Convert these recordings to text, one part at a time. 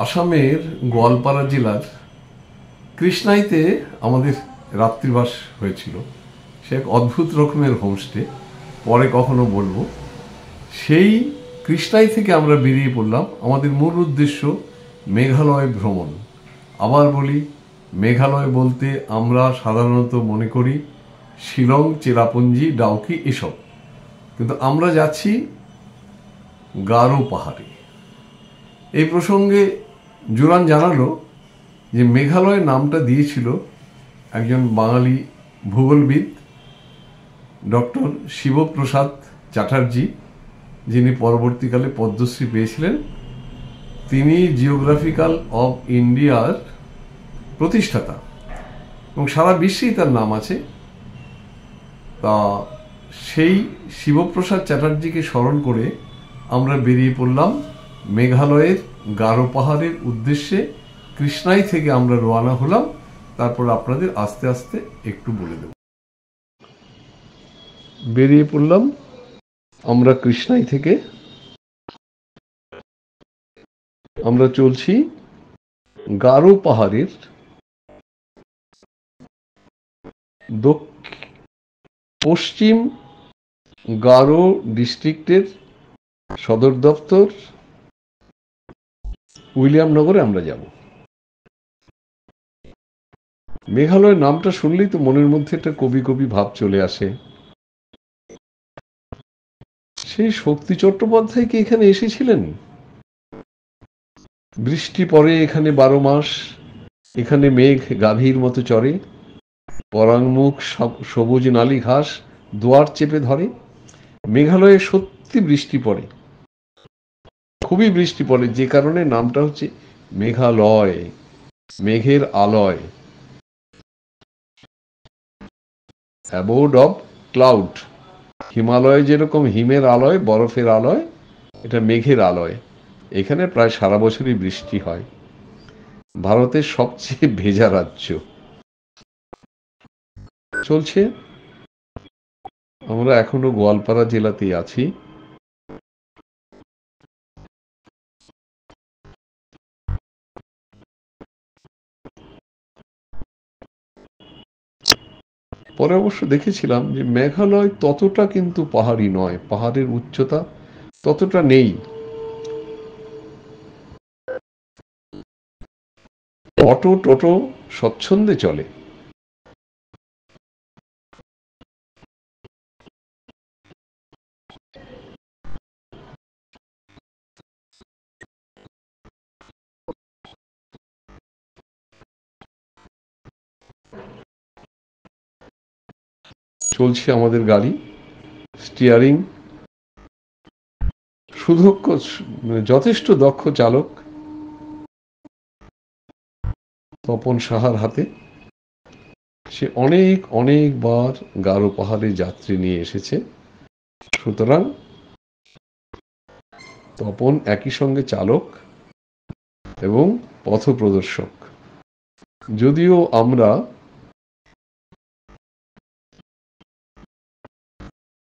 আসামের গোয়ালপাড়া জেলার কৃষ্ণাইতে আমাদের রাত্রিবাস হয়েছিল। সে এক অদ্ভুত রকমের হোমস্টে, পরে কখনো বলবো। সেই কৃষ্ণাই থেকে আমরা বেরিয়ে পড়লাম। আমাদের মূল উদ্দেশ্য মেঘালয় ভ্রমণ। আবার বলি, মেঘালয় বলতে আমরা সাধারণত মনে করি শিলং, চেরাপুঞ্জি, ডাউকি এসব, কিন্তু আমরা যাচ্ছি গারো পাহাড়ে। এই প্রসঙ্গে জুরান জানালো যে মেঘালয় নামটা দিয়েছিল একজন বাঙালি ভূগোলবিদ ডক্টর শিবপ্রসাদ চ্যাটার্জি, যিনি পরবর্তীকালে পদ্মশ্রী পেয়েছিলেন। তিনি জিওগ্রাফিক্যাল অফ ইন্ডিয়ার প্রতিষ্ঠাতা এবং সারা বিশ্বেই তার নাম আছে। তা সেই শিবপ্রসাদ চ্যাটার্জিকে স্মরণ করে আমরা বেরিয়ে পড়লাম মেঘালয়ের গারো পাহাড়ের উদ্দেশ্যে। কৃষ্ণাই থেকে আমরা রওনা হলাম, তারপর আপনাদের আস্তে আস্তে একটু বলে দেব। বেরিয়ে পড়লাম আমরা কৃষ্ণাই থেকে। আমরা চলছি গারো পাহাড়ের পশ্চিম গারো ডিস্ট্রিক্টের সদর দপ্তর উইলিয়ামনগরে আমরা যাব। মেঘালয় নামটা শুনলেই তো মনের মধ্যে একটা কবি কবি ভাব চলে আসে। সেই শক্তি চট্টোপাধ্যায় কি এখানে এসেছিলেন? বৃষ্টি পড়ে এখানে 12 মাস, এখানে মেঘ গাভীর মতো চড়ে, পরাঙ্গমুখ সবুজ নালী ঘাস দুয়ার চেপে ধরে। মেঘালয়ে সত্যি বৃষ্টি পড়ে, খুবই বৃষ্টি পড়ে, যে কারণে নামটা হচ্ছে মেঘালয়, মেঘের আলয়, অ্যাবোড অফ ক্লাউড। হিমালয়ে যেরকম হিমের আলয়, বরফের আলয়, এটা মেঘের আলয়। এখানে প্রায় সারা বছরই বৃষ্টি হয়। ভারতের সবচেয়ে ভেজা রাজ্য। চলছে, আমরা এখনো গোয়ালপাড়া জেলাতেই আছি। পরে অবশ্য দেখেছিলাম যে মেঘালয় ততটা কিন্তু পাহাড়ি নয়, পাহাড়ের উচ্চতা ততটা নেই। অটো টোটো স্বচ্ছন্দে চলে। চলছে আমাদের গাড়ি, স্টিয়ারিং সুদক্ষ, যথেষ্ট দক্ষ চালক তপন সাহার হাতে। সে অনেকবার গারো পাহাড়ে যাত্রী নিয়ে এসেছে, সুতরাং তপন একই সঙ্গে চালক এবং পথপ্রদর্শক। যদিও আমরা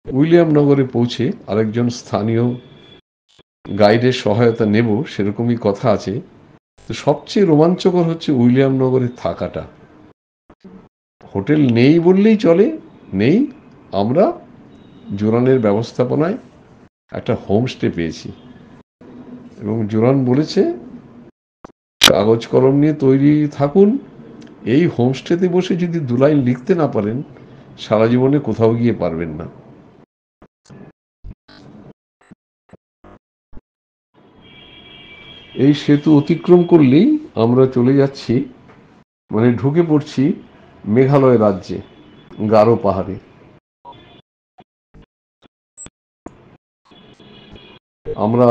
উইলিয়ামনগরে পৌঁছে আরেকজন স্থানীয় গাইডের সহায়তা নেব, সেরকমই কথা আছে। তো সবচেয়ে রোমাঞ্চকর হচ্ছে উইলিয়ামনগরে থাকাটা। হোটেল নেই বললেই চলে, নেই। আমরা জোরানের ব্যবস্থাপনায় একটা হোমস্টে পেয়েছি এবং জোরান বলেছে কাগজ কলম নিয়ে তৈরি থাকুন, এই হোমস্টেতে বসে যদি 2 লাইন লিখতে না পারেন সারা জীবনে কোথাও গিয়ে পারবেন না। এই সেতু অতিক্রম করলেই আমরা চলে যাচ্ছি, মানে ঢুকে পড়ছি মেঘালয় রাজ্যে, গারো পাহাড়ে। আমরা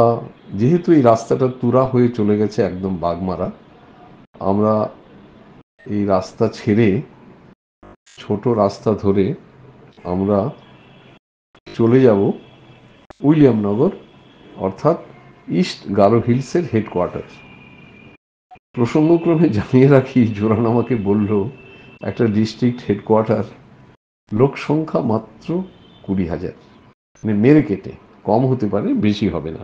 যেহেতু এই রাস্তাটা তুরা হয়ে চলে গেছে একদম বাগমারা, আমরা এই রাস্তা ছেড়ে ছোট রাস্তা ধরে আমরা চলে যাব উইলিয়ামনগর, অর্থাৎ ইস্ট গারো হিলসের হেডকোয়ার্টার। প্রসঙ্গক্রমে জানিয়ে রাখি, জোরান আমাকে বলল একটা ডিস্ট্রিক্ট হেডকোয়ার্টার লোক সংখ্যা মাত্র 20,000, মানে মেরে কেটে, কম হতে পারে, বেশি হবে না।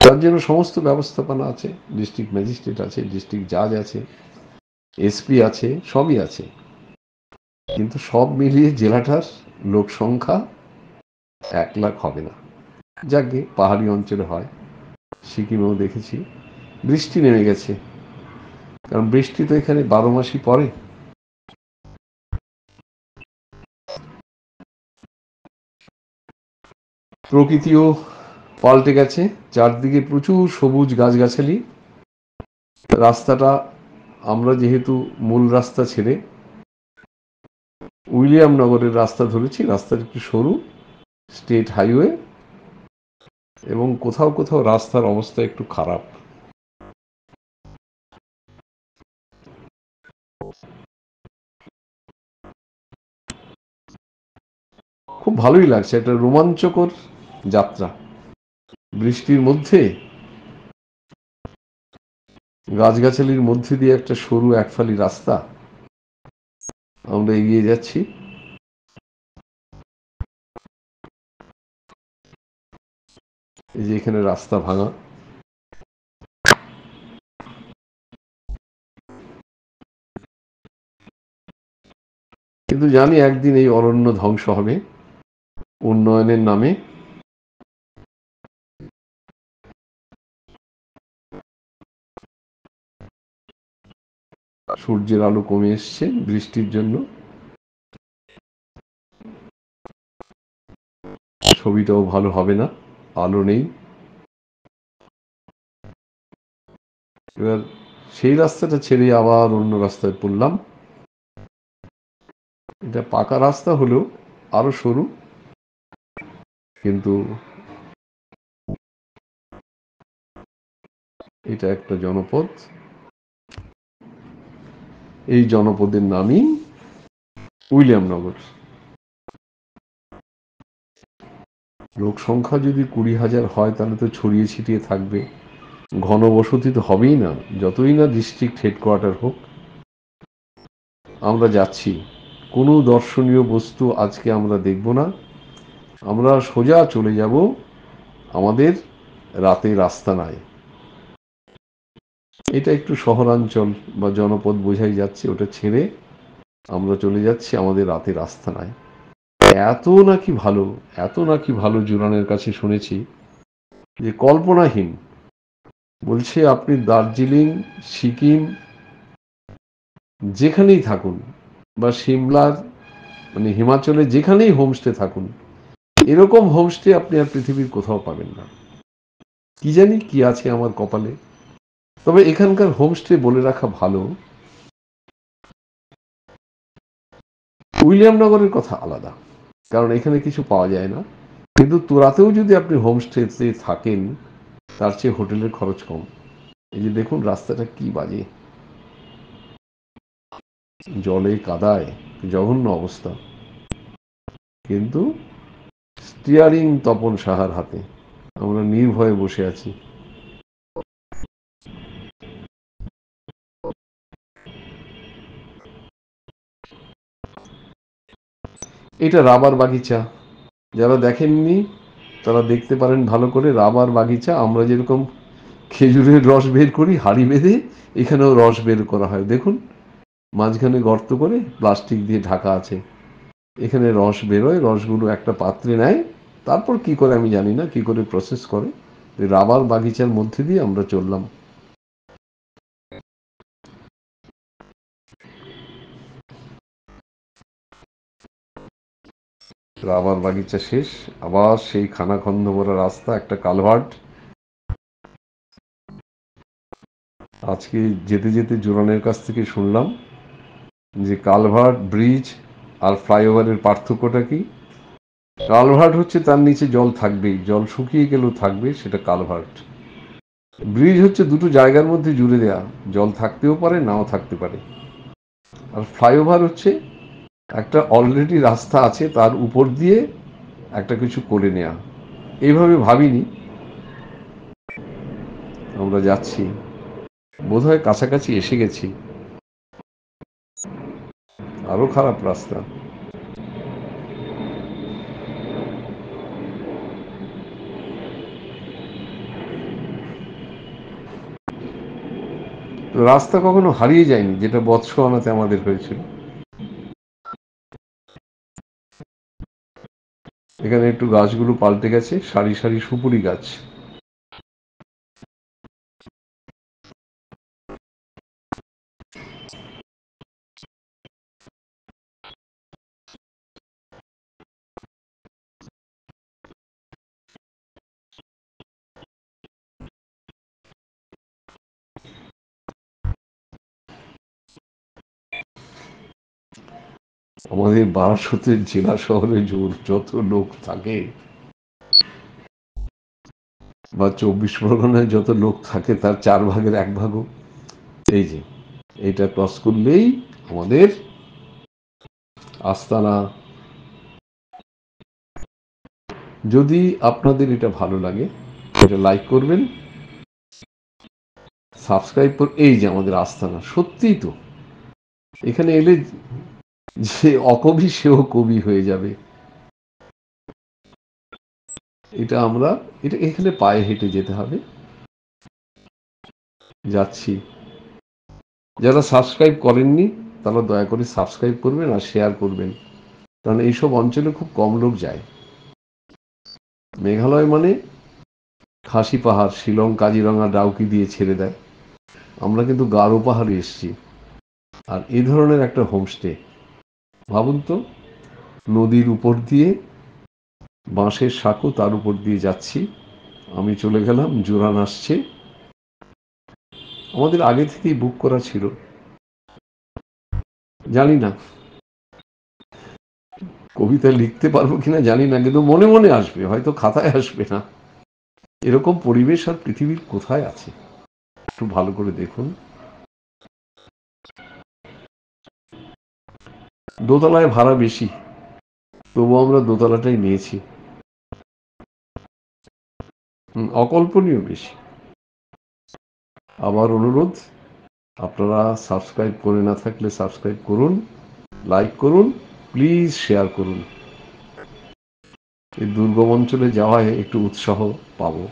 তার জন্য সমস্ত ব্যবস্থাপনা আছে, ডিস্ট্রিক্ট ম্যাজিস্ট্রেট আছে, ডিস্ট্রিক্ট জাজ আছে, এসপি আছে, সবই আছে। কিন্তু সব মিলিয়ে জেলাটার লোক সংখ্যা 1 লাখ হবে না। যাকে পাহাড়ি অঞ্চলে হয়, সিকিমেও দেখেছি বৃষ্টি নেমে গেছে, কারণ বৃষ্টি তো এখানে 12 মাসই পড়ে। প্রকৃতিও পাল্টে গেছে, চারদিকে প্রচুর সবুজ গাছগাছালি। রাস্তাটা, আমরা যেহেতু মূল রাস্তা ছেড়ে উইলিয়ামনগরের রাস্তা ধরেছি, রাস্তাটা একটু সরু, স্টেট হাইওয়ে, এবং কোথাও কোথাও রাস্তার অবস্থা একটু খারাপ। খুব ভালোই লাগছে, একটা রোমাঞ্চকর যাত্রা। বৃষ্টির মধ্যে গাছগাছালির মধ্যে দিয়ে একটা সরু একফালি রাস্তা, আমরা এগিয়ে যাচ্ছি। এই যে এখানে রাস্তা ভাঙা, কিন্তু জানি একদিন এই অরণ্য ধ্বংস হবে উন্নয়নের নামে। সূর্যের আলো কমে এসছে বৃষ্টির জন্য, ছবিটাও ভালো হবে না, আলো নেই। এবার সেই রাস্তাটা ছেড়ে আবার অন্য রাস্তায় পড়লাম। এটা পাকা রাস্তা হলেও আরো সরু, কিন্তু এটা একটা জনপদ। এই জনপদের নামই উইলিয়ামনগর। লোক সংখ্যা যদি 20,000 হয় তাহলে তো ছড়িয়ে ছিটিয়ে থাকবে, ঘনবসতি তো হবেই না, যতই না ডিস্ট্রিক্ট হেডকোয়ার্টার হোক। আমরা যাচ্ছি, কোনো দর্শনীয় বস্তু আজকে আমরা দেখব না, আমরা সোজা চলে যাব আমাদের রাতের আস্তানায়। এটা একটু শহরাঞ্চল বা জনপদ বোঝাই যাচ্ছে, ওটা ছেড়ে আমরা চলে যাচ্ছি আমাদের রাতের আস্তানায়। এত নাকি ভালো, এত নাকি ভালো জুরানের কাছে শুনেছি যে কল্পনাহীন। বলছে আপনি দার্জিলিং, সিকিম যেখানেই থাকুন, বা সিমলার মানে হিমাচলে যেখানেই হোমস্টে থাকুন, এরকম হোমস্টে আপনি আর পৃথিবীর কোথাও পাবেন না। কি জানি কি আছে আমার কপালে। তবে এখানকার হোমস্টে বলে রাখা ভালো, উইলিয়ামনগরের কথা আলাদা, কারণ এখানে কিছু পাওয়া যায় না। কিন্তু তোরাতেও যদি আপনি হোমস্টেতে থাকেন, তার চেয়ে হোটেলের খরচ কম। এই যে দেখুন রাস্তাটা কি বাজে, জলে কাদায় জঘন্য অবস্থা, কিন্তু স্টিয়ারিং তপন সাহার হাতে, আমরা নির্ভয়ে বসে আছি। এটা রাবার বাগিচা, যারা দেখেননি তারা দেখতে পারেন ভালো করে। রাবার বাগিচা, আমরা যেরকম খেজুরের রস বের করি হাঁড়ি বেঁধে, এখানেও রস বের করা হয়। দেখুন মাঝখানে গর্ত করে প্লাস্টিক দিয়ে ঢাকা আছে, এখানে রস বেরোয়, রসগুলো একটা পাত্রে নেয়, তারপর কি করে আমি জানি না, কি করে প্রসেস করে। রাবার বাগিচার মধ্যে দিয়ে আমরা চললাম। রাবার বাগিচা শেষ, আবার সেই খানাখন্দ ভরা রাস্তা, একটা কালভার্ট। আজকে যেতে যেতে জোরানের কাছ থেকে শুনলাম যে কালভার্ট, ব্রিজ আর ফ্লাইওভারের পার্থক্যটা কি। কালভার্ট হচ্ছে তার নিচে জল থাকবেই, জল শুকিয়ে গেলেও থাকবে, সেটা কালভার্ট। ব্রিজ হচ্ছে দুটো জায়গার মধ্যে জুড়ে দেয়া, জল থাকতেও পারে নাও থাকতে পারে। আর ফ্লাইওভার হচ্ছে একটা অলরেডি রাস্তা আছে তার উপর দিয়ে একটা কিছু করে নেয়া। এইভাবে ভাবিনি। আমরা যাচ্ছি, বোধহয় কাছাকাছি এসে গেছি। আরো খারাপ রাস্তা। রাস্তা কখনো হারিয়ে যায়নি, যেটা বৎসওয়ানাতে আমাদের হয়েছিল। এখানে একটু গাছগুলো পাল্টে গেছে, সারি সারি সুপুরি গাছ। আমাদের বারাসতের জেলা শহরে যত লোক থাকে, বা 24 পরগনায় যত লোক থাকে, তার 1/4 এই যে এইটা ক্রস করলেই আমাদের আস্তানা। যদি আপনাদের এটা ভালো লাগে, এটা লাইক করবেন, সাবস্ক্রাইব এই যে আমাদের আস্তানা। সত্যিই তো, এখানে এলে যে অকবি সেও কবি হয়ে যাবে। এটা এখানে পায়ে হেঁটে যেতে হবে। যাচ্ছি। যারা সাবস্ক্রাইব করেননি তারা দয়া করে সাবস্ক্রাইব করবেন আর শেয়ার করবেন, কারণ এইসব অঞ্চলে খুব কম লোক যায়। মেঘালয় মানে খাসি পাহাড়, শিলং, কাজিরঙা, ডাউকি দিয়ে ছেড়ে দেয়। আমরা কিন্তু গারো পাহাড়ে এসছি, আর এই ধরনের একটা হোমস্টে। ভাবুন তো, নদীর উপর দিয়ে বাঁশের সাঁকো, তার উপর দিয়ে যাচ্ছি। আমি চলে গেলাম, জোরান আসছে। আমাদের আগে থেকেই বুক করা ছিল। জানি না কবিতা লিখতে পারবো কিনা, জানি না, কিন্তু মনে মনে আসবে, হয়তো খাতায় আসবে না। এরকম পরিবেশ আর পৃথিবীর কোথায় আছে? একটু ভালো করে দেখুন। দোতলায় ভাড়া বেশি, তবু আমরা দোতলাটাই নিয়েছি। অকল্পনীয় বেশি। আবার অনুরোধ, আপনারা সাবস্ক্রাইব করে না থাকলে সাবস্ক্রাইব করুন, লাইক করুন, প্লিজ শেয়ার করুন। এই দুর্গম অঞ্চলে যাওয়ায় একটু উৎসাহ পাবো।